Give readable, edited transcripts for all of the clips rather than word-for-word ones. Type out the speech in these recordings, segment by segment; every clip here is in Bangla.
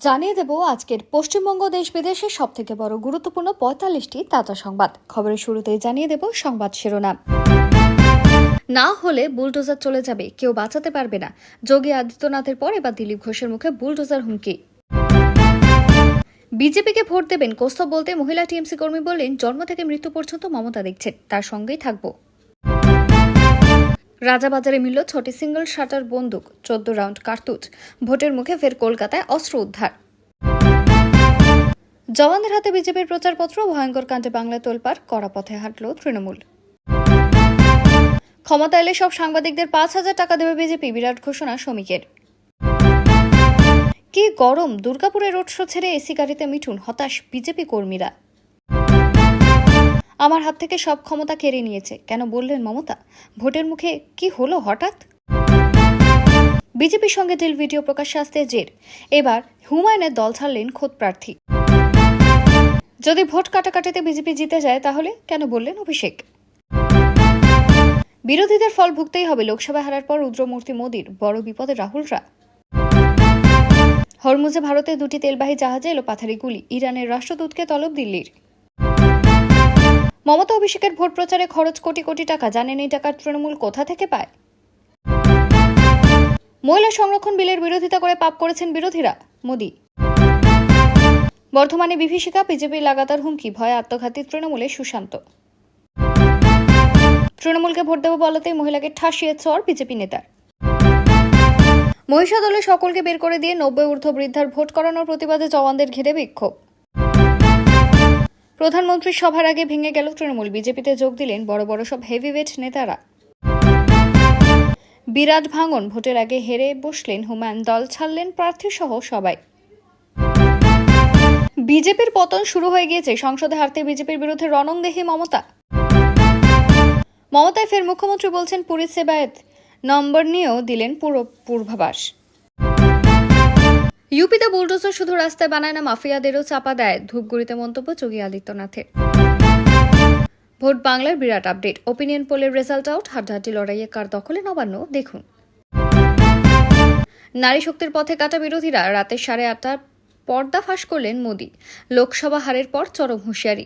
জানিয়ে দেব আজকের পশ্চিমবঙ্গ দেশ বিদেশের সবথেকে বড় গুরুত্বপূর্ণ ৪৫টি তাজা সংবাদ। খবরের শুরুতেই জানিয়ে দেব সংবাদ শিরোনাম। না হলে বুলডোজার চলে যাবে, কেউ বাঁচাতে পারবে না। যোগী আদিত্যনাথের পর এবার দিলীপ ঘোষের মুখে বুলডোজার হুমকি। বিজেপিকে ভোট দেবেন কৌস্তব বলতে মহিলা টিএমসি কর্মী বললেন, জন্ম থেকে মৃত্যু পর্যন্ত মমতা দেখছেন, তার সঙ্গেই থাকবো। রাজাবাজারে মিলল ৬টি সিঙ্গল শাটার বন্দুক, ১৪ রাউন্ড কার্তুজ। ভোটের মুখে ফের কলকাতায় অস্ত্র উদ্ধার। জওয়ানদের হাতে বিজেপির প্রচারপত্র, ভয়ঙ্কর কাণ্ডে বাংলায় তোলপাড়, কড়া পথে হাঁটল তৃণমূল। ক্ষমতা এলে সব সাংবাদিকদের ৫,০০০ টাকা দেবে বিজেপি, বিরাট ঘোষণা শ্রমিকের। কি গরম, দুর্গাপুরে রোড শো ছেড়ে এসি গাড়িতে মিঠুন, হতাশ বিজেপি কর্মীরা। আমার হাত থেকে সব ক্ষমতা কেড়ে নিয়েছে, কেন বললেন মমতা? ভোটের মুখে কি হলো হঠাৎ? বিজেপির সঙ্গে ডিল ভিডিও প্রকাশ্যে আসতে জের, এবার হুমায়ুনের দল ছাড়লেন খোদ প্রার্থী। যদি ভোট কাটাকাটিতে বিজেপি জিতে যায় তাহলে কেন বললেন অভিষেক? বিরোধীদের ফল ভুগতেই হবে, লোকসভায় হারার পর রুদ্রমূর্তি মোদীর, বড় বিপদে রাহুলরা। হরমুজে ভারতের 2টি তেলবাহী জাহাজে এলো পাথারি গুলি, ইরানের রাষ্ট্রদূতকে তলব দিল্লির। মমতা অভিষেকের ভোট প্রচারে খরচ কোটি কোটি টাকা, জানেন এই টাকা তৃণমূল কোথা থেকে পায়? মহিলা সংরক্ষণ বিলের বিরোধিতা করে পাপ করেছেন বিরোধীরা, মোদী। বর্ধমানে বিভীষিকা, বিজেপির লাগাতার হুমকি, ভয়ে আত্মঘাতী তৃণমূলের সুশান্ত। তৃণমূলকে ভোট দেব বলাতেই মহিলাকে ঠাসিয়ে চর বিজেপি নেতার। মহিষা দলের সকলকে বের করে দিয়ে 90 ঊর্ধ্ব বৃদ্ধার ভোট করানোর প্রতিবাদে জওয়ানদের ঘিরে বিক্ষোভ। প্রধানমন্ত্রীর সভার আগে ভেঙে গেল তৃণমূল, বিজেপিতে যোগ দিলেন বড় বড় সব হেভিওয়েট নেতারা। বিরাট ভাঙন, ভোটের আগে হেরে বসলেন হুমায়ুন, দল ছাড়লেন প্রার্থী সহ সবাই। বিজেপির পতন শুরু হয়ে গিয়েছে, সংসদে হারতে বিজেপির বিরুদ্ধে রণংদেহী মমতা। মমতায় ফের মুখ্যমন্ত্রী বলছেন পুরী সেবায়েত, নম্বর নিয়েও দিলেন পুরো পূর্বাভাস। ইউপিতে বুলডোজার শুধু রাস্তায় বানায় না, মাফিয়াদেরও চাপা দেয়, ধূপগুড়িতে মন্তব্য যোগী আদিত্যনাথের। ভোট বাংলার বিরাট আপডেট, ওপিনিয়ন পোলের রেজাল্ট আউট, হাড্ডাহাড্ডি লড়াইয়ে কার দখলে নবান্ন দেখুন। নারী শক্তির পথে কাটা বিরোধীরা, রাতে 8:30 পর্দা ফাঁস করলেন মোদী, লোকসভা হারের পর চরম হুঁশিয়ারি।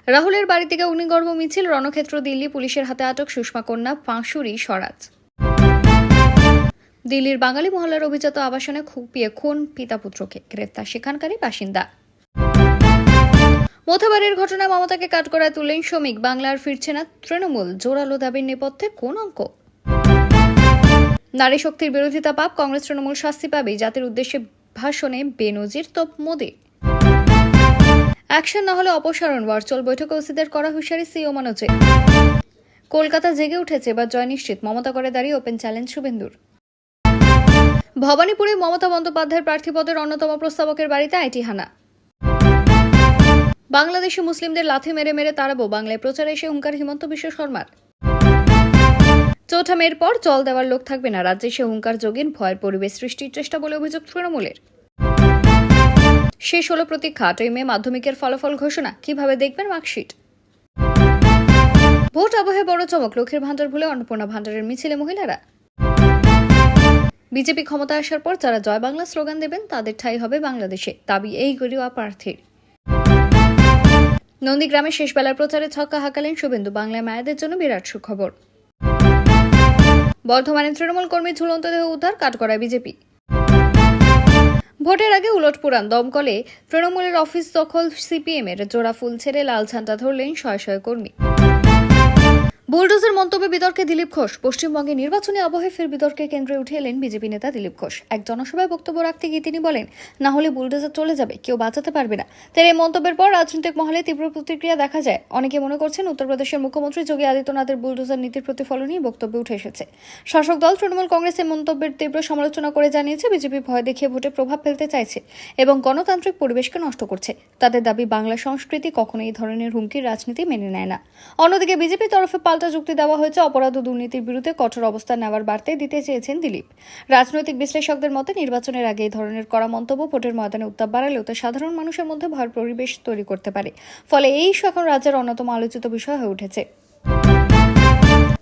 রাহুলের বাড়ি থেকে অগ্নিগর্ভ মিছিল, রণক্ষেত্র দিল্লি, পুলিশের হাতে আটক সুষমা কন্যা পাঁশুরি স্বরাজ। দিল্লির বাঙালি মহল্লার অভিজাত আবাসনে কুপিয়ে খুন পিতা পুত্রকে, গ্রেফতার সেখানকারই বাসিন্দা। মোথাবাড়ির ঘটনায় মমতাকে কাঠগড়ায় তুললেন শ্রমিক, বাংলার ফিরছে না তৃণমূল, জোরালো দাবির নেপথ্যে কোন অঙ্ক? নারী শক্তির বিরোধিতা পাপ, কংগ্রেস তৃণমূল শাস্তি পাবে, জাতির উদ্দেশ্যে ভাষণে বেনজির তোপ মোদী। অ্যাকশন না হলে অপসারণ, ভার্চুয়াল বৈঠকে ওসিদের করা হুঁশিয়ারি সিও মনোজে। কলকাতা জেগে উঠেছে, এবার জয় নিশ্চিত, মমতা করে দাঁড়িয়ে ওপেন চ্যালেঞ্জ শুভেন্দুর। ভবানীপুরে মমতা বন্দ্যোপাধ্যায়ের প্রার্থী পদের অন্যতম প্রস্তাবকের বাড়িতে আইটি হানা। বাংলাদেশে মুসলিমদের লাথি মেরে মেরে তাড়াবো, বাংলায় প্রচারে এসে হুঙ্কার হিমন্ত বিশ্ব শর্মার। চৌঠা মেয়ের পর জল দেওয়ার লোক থাকবে না, রাজ্যে সে হুঙ্কার যোগীন, ভয়ের পরিবেশ সৃষ্টির চেষ্টা বলে অভিযোগ তৃণমূলের। শেষ হলো প্রতীক্ষা, 8ই মে মাধ্যমিকের ফলাফল ঘোষণা, কিভাবে দেখবেন মার্কশিট। ভোট আবহে বড় চমক, লক্ষ্মীর ভান্ডার ভুলে অন্নপূর্ণা ভান্ডারের মিছিলে মহিলারা। বিজেপি ক্ষমতা আসার পর যারা জয় বাংলা স্লোগান দেবেন তাদের ঠাঁই হবে বাংলাদেশে, দাবি এই গরিয়া প্রার্থীর। নন্দীগ্রামে শেষ বেলার প্রচারে ছক্কা হাঁকালেন শুভেন্দু, বাংলায় মায়েদের জন্য বিরাট সুখবর। বর্ধমানে তৃণমূল কর্মী ঝুলন্ত দেহ উদ্ধার, কাঠগড়ায় বিজেপি। ভোটের আগে উলটপুরান, দমকলে তৃণমূলের অফিস দখল, সিপিএম এর জোড়া ফুল ছেড়ে লাল ঝান্ডা ধরলেন শয়ে শয়ে কর্মী। বুলডোজার মন্তব্যে বিতর্কে দিলীপ ঘোষ, পশ্চিমবঙ্গে নির্বাচনী আবহে ফের বিতর্কের কেন্দ্রে উঠে এলেন বিজেপি নেতা দিলীপ ঘোষ। এক জনসভায় বক্তব্য রাখতে গিয়ে তিনি বলেন, না হলে বুলডোজার চলে যাবে, কেউ বাঁচাতে পারবে না। তার এই মন্তব্যের পর রাজনৈতিক মহলে তীব্র প্রতিক্রিয়া দেখা যায়। অনেকে মনে করছেন উত্তরপ্রদেশের মুখ্যমন্ত্রী যোগী আদিত্যনাথের বুলডোজার নীতির প্রতিফলনই বক্তব্যে উঠে এসেছে। শাসক দল তৃণমূল কংগ্রেসের মন্তব্যের তীব্র সমালোচনা করে জানিয়েছে, বিজেপি ভয় দেখিয়ে ভোটে প্রভাব ফেলতে চাইছে এবং গণতান্ত্রিক পরিবেশকে নষ্ট করছে। তাদের দাবি, বাংলা সংস্কৃতি কখনো এই ধরনের হুমকির রাজনীতি মেনে নেয় না। অন্যদিকে বিজেপির তরফে পাল্টা যুক্তি দেওয়া হয়েছে, অপরাধ ও দুর্নীতির বিরুদ্ধে কঠোর অবস্থান নেওয়ার বার্তা দিতে চেয়েছেন দিলীপ। রাজনৈতিক বিশ্লেষকদের মতে নির্বাচনের আগে এই ধরনের কড়া মন্তব্য ভোটের ময়দানে উত্তাপ বাড়ালেও তা সাধারণ মানুষের মধ্যে ভয়ের পরিবেশ তৈরি করতে পারে। ফলে এই ইস্যু এখন রাজ্যের অন্যতম আলোচিত বিষয় হয়ে উঠেছে।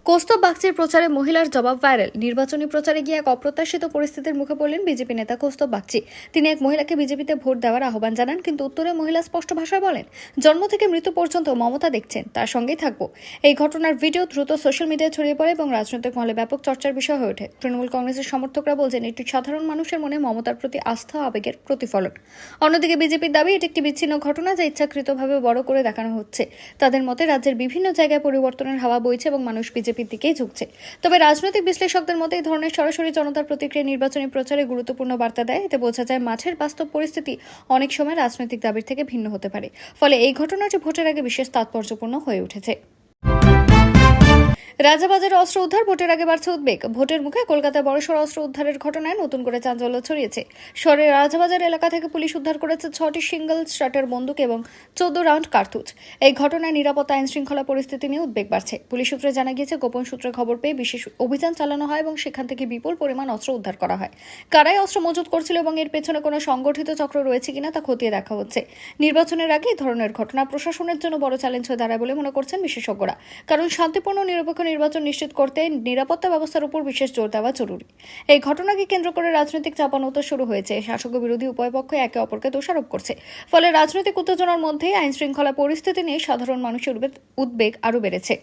কৌস্তব বাগচির প্রচারে মহিলার জবাব ভাইরাল। নির্বাচনী প্রচারে গিয়ে এক অপ্রত্যাশিত পরিস্থিতির মুখে পড়লেন বিজেপি নেতা কৌস্তব বাগচি। তিনি এক মহিলাকে বিজেপিতে ভোট দেওয়ার আহ্বান জানান, কিন্তু উত্তরে মহিলা স্পষ্ট ভাষায় বলেন, জন্ম থেকে মৃত্যু পর্যন্ত মমতা দেখছেন, তার সঙ্গেই থাকবো। এই ঘটনার ভিডিও দ্রুত সোশ্যাল মিডিয়ায় ছড়িয়ে পড়ে এবং রাজনৈতিক মহলে ব্যাপক চর্চার বিষয় হয়ে ওঠে। তৃণমূল কংগ্রেসের সমর্থকরা বলছেন এটি সাধারণ মানুষের মনে মমতার প্রতি আস্থা আবেগের প্রতিফলন। অন্যদিকে বিজেপির দাবি এটি একটি বিচ্ছিন্ন ঘটনা, যা ইচ্ছাকৃতভাবে বড় করে দেখানো হচ্ছে। তাদের মতে রাজ্যের বিভিন্ন জায়গায় পরিবর্তনের হাওয়া বইছে এবং মানুষ বিজেপির দিকেই ঝুঁকছে। তবে রাজনৈতিক বিশ্লেষকদের মতে এই ধরনের সরাসরি জনতার প্রতিক্রিয়া নির্বাচনী প্রচারে গুরুত্বপূর্ণ বার্তা দেয়। এতে বোঝা যায় মাঠের বাস্তব পরিস্থিতি অনেক সময় রাজনৈতিক দাবির থেকে ভিন্ন হতে পারে। ফলে এই ঘটনাটি ভোটের আগে বিশেষ তাৎপর্যপূর্ণ হয়ে উঠেছে। রাজাবাজারে অস্ত্র উদ্ধার, ভোটের আগে বাড়ছে উদ্বেগ। ভোটের মুখে কলকাতায় বড়সড় অস্ত্র উদ্ধারের ঘটনায় নতুন করে চাঞ্চল্য ছড়িয়েছে। শহরের রাজাবাজার এলাকা থেকে পুলিশ উদ্ধার করেছে 6টি সিঙ্গেল শাটার বন্দুক এবং 14 রাউন্ড কার্তুজ। এই ঘটনায় নিরাপত্তা আইন শৃঙ্খলা পরিস্থিতি নিয়ে উদ্বেগ বাড়ছে। পুলিশ সূত্রে জানা গিয়েছে, গোপন সূত্রে খবর পেয়ে বিশেষ অভিযান চালানো হয় এবং সেখান থেকে বিপুল পরিমাণ অস্ত্র উদ্ধার করা হয়। কারাই অস্ত্র মজুত করছিল এবং এর পেছনে কোনো সংগঠিত চক্র রয়েছে কিনা তা খতিয়ে দেখা হচ্ছে। নির্বাচনের আগে এই ধরনের ঘটনা প্রশাসনের জন্য বড় চ্যালেঞ্জ হয়ে দাঁড়ায় বলে মনে করছেন বিশেষজ্ঞরা। কারণ শান্তিপূর্ণ নিরপেক্ষ নির্বাচন নিশ্চিত করতে নিরাপত্তা ব্যবস্থার উপর বিশেষ জোর দেওয়া জরুরি। এই ঘটনাকে কেন্দ্র করে রাজনৈতিক চাপানোতর শুরু হয়েছে। শাসক ও বিরোধী উভয় পক্ষ একে অপরকে দোষারোপ করছে। ফলে রাজনৈতিক উত্তেজনার মধ্যেই আইন শৃঙ্খলা পরিস্থিতি নিয়ে সাধারণ মানুষের উদ্বেগ আরও বেড়েছে।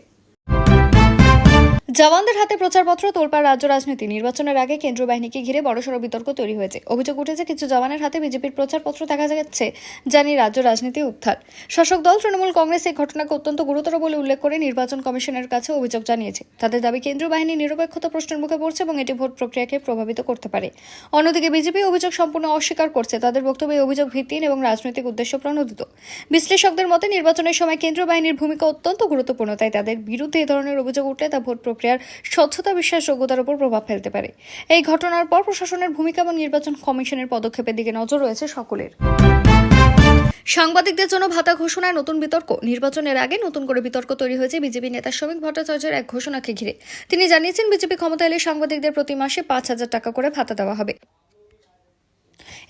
জওয়ানদের হাতে প্রচারপত্র, তোলপাড় রাজ্য রাজনীতি। নির্বাচনের আগে কেন্দ্রীয় বাহিনীকে ঘিরে বড়সড় বিতর্ক তৈরি হয়েছে। অভিযোগ উঠেছে কিছু জওয়ানের হাতে বিজেপির প্রচারপত্র দেখা যাচ্ছে, যা নিয়ে রাজ্য রাজনীতি উত্থাল। শাসক দল তৃণমূল কংগ্রেস এই ঘটনাকে অত্যন্ত গুরুতর বলে উল্লেখ করে নির্বাচন কমিশনের কাছে অভিযোগ জানিয়েছে। তাদের দাবি কেন্দ্রীয় বাহিনী নিরপেক্ষতা প্রশ্নের মুখে পড়ছে এবং এটি ভোট প্রক্রিয়াকে প্রভাবিত করতে পারে। অন্যদিকে বিজেপি অভিযোগ সম্পূর্ণ অস্বীকার করছে। তাদের বক্তব্যে এই অভিযোগ ভিত্তিহীন এবং রাজনৈতিক উদ্দেশ্য প্রণোদিত। বিশ্লেষকদের মতে নির্বাচনের সময় কেন্দ্রীয় বাহিনীর ভূমিকা অত্যন্ত গুরুত্বপূর্ণ, তাই তাদের বিরুদ্ধে এই ধরনের অভিযোগ উঠলে তা ভোট প্রক্রিয়ার স্বচ্ছতা বিশ্বাসযোগ্যতার উপর প্রভাব ফেলতে পারে। এই ঘটনার পর প্রশাসনের ভূমিকা এবং নির্বাচন কমিশনের পদক্ষেপের দিকে নজর রয়েছে সকলের। সাংবাদিকদের জন্য ভাতা ঘোষণায় নতুন বিতর্ক। নির্বাচনের আগে নতুন করে বিতর্ক তৈরি হয়েছে বিজেপি নেতা শ্রমিক ভট্টাচার্যের এক ঘোষণাকে ঘিরে। তিনি জানিয়েছেন, বিজেপি ক্ষমতা এলে সাংবাদিকদের প্রতি মাসে 5,000 টাকা করে ভাতা দেওয়া হবে।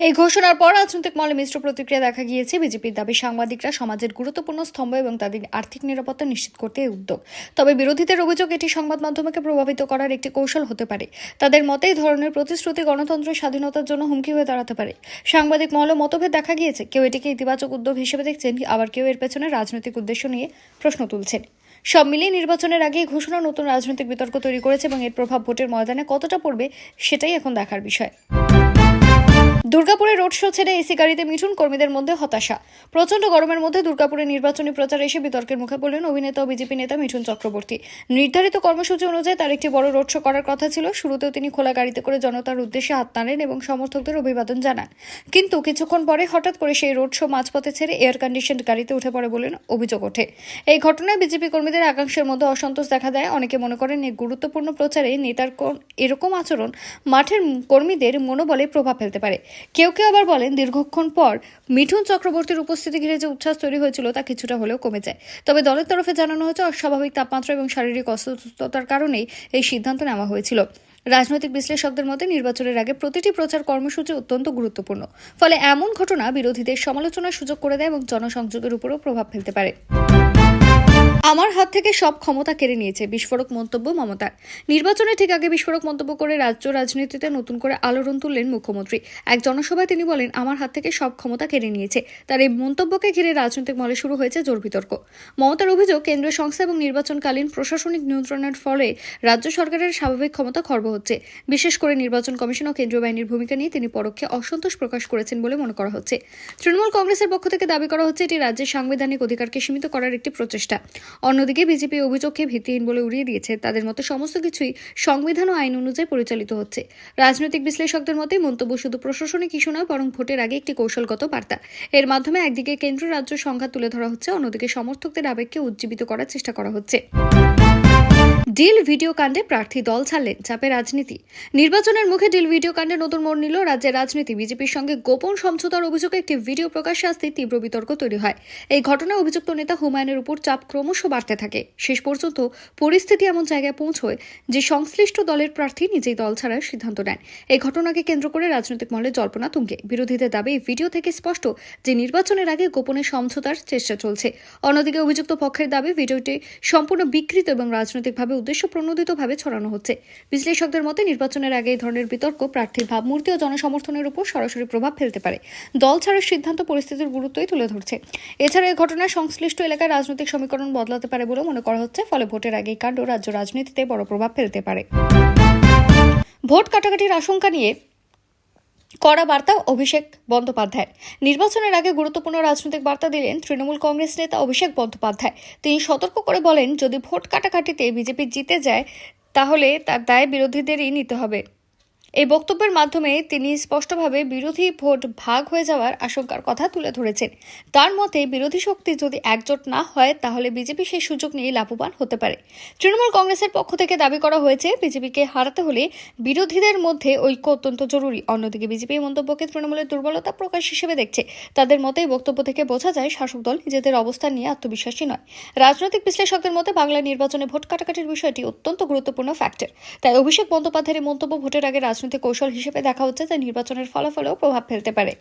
এই ঘোষণার পর রাজনৈতিক মহলে মিশ্র প্রতিক্রিয়া দেখা গিয়েছে। বিজেপির দাবি সাংবাদিকরা সমাজের গুরুত্বপূর্ণ স্তম্ভ এবং তাদের আর্থিক নিরাপত্তা নিশ্চিত করতে এই উদ্যোগ। তবে বিরোধীদের অভিযোগ এটি সংবাদ মাধ্যমকে প্রভাবিত করার একটি কৌশল হতে পারে। তাদের মতে এই ধরনের প্রতিশ্রুতি গণতন্ত্রের স্বাধীনতার জন্য হুমকি হয়ে দাঁড়াতে পারে। সাংবাদিক মহলে মতভেদ দেখা গিয়েছে। কেউ এটিকে ইতিবাচক উদ্যোগ হিসেবে দেখছেন, আবার কেউ এর পেছনে রাজনৈতিক উদ্দেশ্য নিয়ে প্রশ্ন তুলছেন। সব মিলিয়ে নির্বাচনের আগে ঘোষণা নতুন রাজনৈতিক বিতর্ক তৈরি করেছে এবং এর প্রভাব ভোটের ময়দানে কতটা পড়বে সেটাই এখন দেখার বিষয়। দুর্গাপুরে রোড শো ছেড়ে এসি গাড়িতে মিঠুন, কর্মীদের মধ্যে হতাশা। প্রচন্ড গরমের মধ্যে দুর্গাপুরে নির্বাচনী প্রচারে এসে বিতর্কের মুখে পড়লেন অভিনেতা ও বিজেপি নেতা মিঠুন চক্রবর্তী। নির্ধারিত কর্মসূচি অনুযায়ী তার একটি বড় রোড শো করার কথা ছিল। শুরুতেও তিনি খোলা গাড়িতে করে জনতার উদ্দেশ্যে হাত নাড়েন এবং সমর্থকদের অভিবাদন জানান। কিন্তু কিছুক্ষণ পরে হঠাৎ করে সেই রোড শো মাঝপথে ছেড়ে এয়ার কন্ডিশনড গাড়িতে উঠে পড়ে বলে অভিযোগ ওঠে। এই ঘটনায় বিজেপি কর্মীদের একাংশের মধ্যে অসন্তোষ দেখা দেয়। অনেকে মনে করেন এই গুরুত্বপূর্ণ প্রচারে নেতার এরকম আচরণ মাঠের কর্মীদের মনোবলে প্রভাব ফেলতে পারে। কেউ কেউ আবার বলেন, দীর্ঘক্ষণ পর মিঠুন চক্রবর্তীর উপস্থিতি ঘিরে যে উচ্ছ্বাস তৈরি হয়েছিল তা কিছুটা হলেও কমে যায়। তবে দলের তরফে জানানো হয়েছে অস্বাভাবিক তাপমাত্রা এবং শারীরিক অসুস্থতার কারণেই এই সিদ্ধান্ত নেওয়া হয়েছিল। রাজনৈতিক বিশ্লেষকদের মতে নির্বাচনের আগে প্রতিটি প্রচার কর্মসূচি অত্যন্ত গুরুত্বপূর্ণ। ফলে এমন ঘটনা বিরোধীদের সমালোচনার সুযোগ করে দেয় এবং জনসংযোগের উপরও প্রভাব ফেলতে পারে। আমার হাত থেকে সব ক্ষমতা কেড়ে নিয়েছে, বিস্ফোরক মন্তব্য মমতার। নির্বাচনের ঠিক আগে বিস্ফোরক মন্তব্য করে রাজ্য রাজনীতিতে নতুন করে আলোড়ন তুললেন মুখ্যমন্ত্রী। এক জনসভায় তিনি বলেন, আমার হাত থেকে সব ক্ষমতা কেড়ে নিয়েছে। তার এই মন্তব্যকে ঘিরে রাজনৈতিক মহলে শুরু হয়েছে জোর বিতর্ক। মমতার অভিযোগ, কেন্দ্রীয় সংস্থা এবং নির্বাচনকালীন প্রশাসনিক নিয়ন্ত্রণের ফলে রাজ্য সরকারের স্বাভাবিক ক্ষমতা খর্ব হচ্ছে। বিশেষ করে নির্বাচন কমিশন ও কেন্দ্রীয় বাহিনীর ভূমিকা নিয়ে তিনি পরোক্ষে অসন্তোষ প্রকাশ করেছেন বলে মনে করা হচ্ছে। তৃণমূল কংগ্রেসের পক্ষ থেকে দাবি করা হচ্ছে এটি রাজ্যের সাংবিধানিক অধিকারকে সীমিত করার একটি প্রচেষ্টা। অন্যদিকে বিজেপি অভিযোগকে ভিত্তিহীন বলে উড়িয়ে দিয়েছে। তাদের মতে সমস্ত কিছুই সংবিধান ও আইন অনুযায়ী পরিচালিত হচ্ছে। রাজনৈতিক বিশ্লেষকদের মতে মন্তব্য শুধু প্রশাসনিক ইস্যু নয়, বরং ভোটের আগে একটি কৌশলগত বার্তা। এর মাধ্যমে একদিকে কেন্দ্র রাজ্য সংঘাত তুলে ধরা হচ্ছে, অন্যদিকে সমর্থকদের আবেগকে উজ্জীবিত করার চেষ্টা করা হচ্ছে। ডিল ভিডিও কাণ্ডে প্রার্থী দল ছাড়লেন, চাপে রাজনীতি। নির্বাচনের মুখে ডিল ভিডিও কাণ্ডে নতুন মোড় নিল রাজ্যের রাজনীতি। বিজেপির সঙ্গে গোপন সমঝোতার অভিযোগে একটি ভিডিও প্রকাশ্যে আসতেই তীব্র বিতর্ক তৈরি হয়। এই ঘটনায় অভিযুক্ত নেতা হুমায়ুনের উপর চাপ ক্রমশ বাড়তে থাকে। শেষ পর্যন্ত পরিস্থিতি এমন জায়গায় পৌঁছয় যে সংশ্লিষ্ট দলের প্রার্থী নিজেই দল ছাড়ার সিদ্ধান্ত নেন। এই ঘটনাকে কেন্দ্র করে রাজনৈতিক মহলে জল্পনা তুঙ্গে। বিরোধীদের দাবি এই ভিডিও থেকে স্পষ্ট যে নির্বাচনের আগে গোপনে সমঝোতার চেষ্টা চলছে। অন্যদিকে অভিযুক্ত পক্ষের দাবি ভিডিওটি সম্পূর্ণ বিকৃত এবং রাজনৈতিকভাবে উদ্দেশ্য প্রণোদিতভাবে ছড়ানো হচ্ছে। বিশ্লেষকদের মতে নির্বাচনের আগে এই ধরনের বিতর্ক প্রার্থীর ভাবমূর্তি ও জনসমর্থনের উপর সরাসরি প্রভাব ফেলতে পারে। দল ছাড়ার সিদ্ধান্ত পরিস্থিতির গুরুত্বই তুলে ধরছে। এছাড়া এই ঘটনায় সংশ্লিষ্ট এলাকায় রাজনৈতিক সমীকরণ বদলাতে পারে বলে মনে করা হচ্ছে। ফলে ভোটের আগে এই কাণ্ড রাজ্য রাজনীতিতে বড় প্রভাব ফেলতে পারে। ভোট কাটাকাটির আশঙ্কা নিয়ে কড়া বার্তা অভিষেক বন্দ্যোপাধ্যায়। নির্বাচনের আগে গুরুত্বপূর্ণ রাজনৈতিক বার্তা দিলেন তৃণমূল কংগ্রেস নেতা অভিষেক বন্দ্যোপাধ্যায়। তিনি সতর্ক করে বলেন, যদি ভোট কাটাকাটিতে বিজেপি জিতে যায় তাহলে তার দায় বিরোধীদেরই নিতে হবে। এই বক্তব্যের মাধ্যমে তিনি স্পষ্টভাবে বিরোধী ভোট ভাগ হয়ে যাওয়ার আশঙ্কার কথা তুলে ধরেছেন। তার মতে, বিরোধী শক্তি যদি একজোট না হয় তাহলে বিজেপি সেই সুযোগ নিয়ে লাভবান হতে পারে। তৃণমূল কংগ্রেসের পক্ষ থেকে দাবি করা হয়েছে, বিজেপিকে হারাতে হলে বিরোধীদের মধ্যে ঐক্য অত্যন্ত জরুরি। অন্যদিকে বিজেপি এই মন্তব্যকে তৃণমূলের দুর্বলতা প্রকাশ হিসেবে দেখছে। তাদের মতে, এই বক্তব্য থেকে বোঝা যায় শাসক দল নিজেদের অবস্থান নিয়ে আত্মবিশ্বাসী নয়। রাজনৈতিক বিশ্লেষকদের মতে বাংলা নির্বাচনে ভোট কাটাকাটির বিষয়টি অত্যন্ত গুরুত্বপূর্ণ ফ্যাক্টর। তাই অভিষেক বন্দ্যোপাধ্যায়ের মন্তব্য ভোটের আগে রাজনৈতিক কৌশল হিসেবে দেখা হচ্ছে, যা নির্বাচনের ফলাফলেও প্রভাব ফেলতে পারে।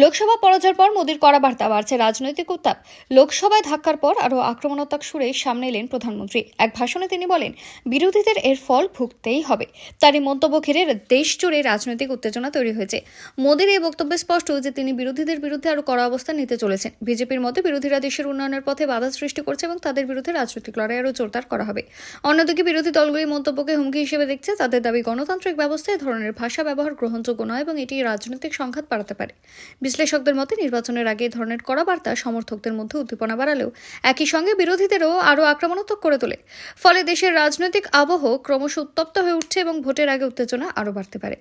লোকসভা পরাজয়ের পর মোদির কড়া বার্তা, বাড়ছে রাজনৈতিক উত্তাপ। লোকসভায় ধাক্কার পর আরও আক্রমণাত্মক সুরে সামনে এলেন প্রধানমন্ত্রী। এক ভাষণে তিনি বলেন, বিরোধীদের এর ফল ভুগতেই হবে। তার এই মন্তব্য ঘিরে দেশ জুড়ে রাজনৈতিক উত্তেজনা তৈরি হয়েছে। মোদির এই বক্তব্যে স্পষ্ট যে তিনি বিরোধীদের বিরুদ্ধে আরও কড়া অবস্থান নিতে চলেছেন। বিজেপির মতে বিরোধীরা দেশের উন্নয়নের পথে বাধা সৃষ্টি করছে এবং তাদের বিরুদ্ধে রাজনৈতিক লড়াই আরও জোরদার করা হবে। অন্যদিকে বিরোধী দলগুলি মন্তব্যকে হুমকি হিসেবে দেখছে। তাদের দাবি, গণতান্ত্রিক ব্যবস্থায় এ ধরনের ভাষা ব্যবহার গ্রহণযোগ্য নয় এবং এটি রাজনৈতিক সংঘাত বাড়াতে পারে। বিশ্লেষকদের মতে নির্বাচনের আগে ধরনের কড়া বার্তা সমর্থকদের মধ্যে উদ্দীপনা বাড়ালেও একই সঙ্গে বিরোধীদেরও আরও আক্রমণাত্মক করে তোলে। ফলে দেশের রাজনৈতিক আবহ ক্রমশ উত্তপ্ত হয়ে উঠছে এবং ভোটের আগে উত্তেজনা আরও বাড়তে পারে।